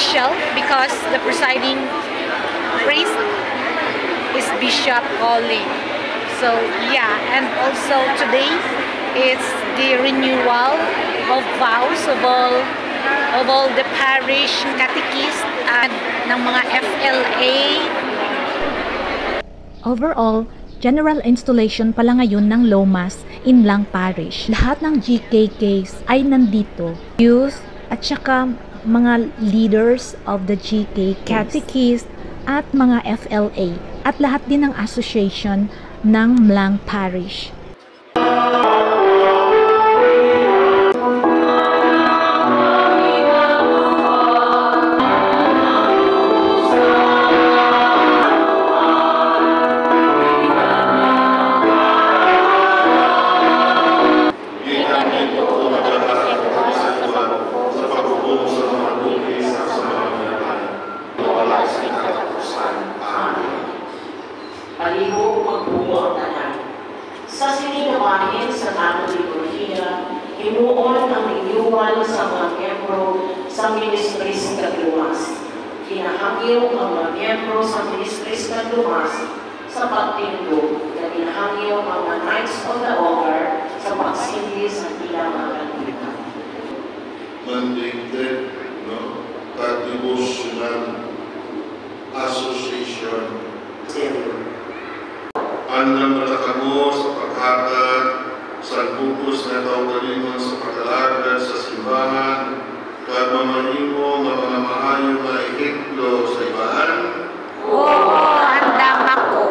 official because the presiding priest is Bishop Colin. So yeah, and also today it's the renewal of vows of all the parish catechists and ng mga FLA. Overall, general installation pala ngayon ng Lomas Inlang Parish. Lahat ng GKKs ay nandito. Youth at saka mga leaders of the GK catechists at mga FLA at lahat din ng association ng Mlang Parish. Palihog magbuo ang tanan. Sa sinigawahin sa tanong liturhiya, himuon ang renewal sa mga miyembro sa Ministries Kadlumas. Kinahangyo ang mga miyembro sa Ministries Kadlumas sa pagtindog na kinahangyo ang mga Knights of the Altar sa pagsindi sa ilang mga kandidato. Mandated, no? Devotional Association. Andang matakamo sa paghatag sa bukos na kaugalingon sa pag-alagad sa simbahan kag mamahimo nga mga maayo nga ehemplo sa ibahan. Oo, handang ako.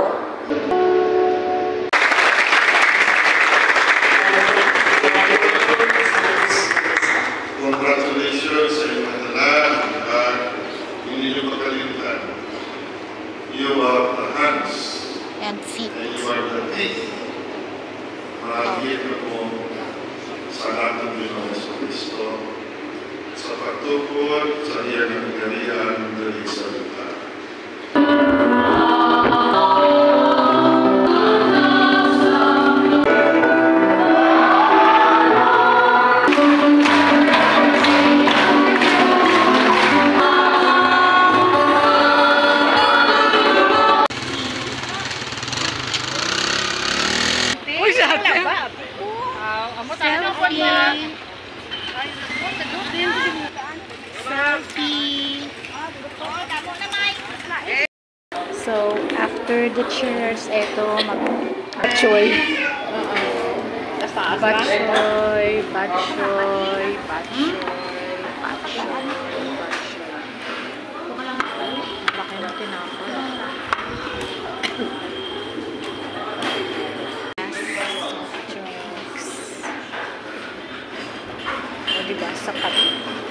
Congratulations sa inyong tanan at hindi nyo makalimutan. You are the hands And feet. and you are the teeth. Marahil na po sa ating Panginoon Jesucristo sa pagtukod sa iyang pinagalian dali sa lupa. So, after the cheers, eto mag-batchoy. Batchoy, batchoy, batchoy, batchoy, batchoy. Laki na tinapon. Jokes. O, diba? Sapat.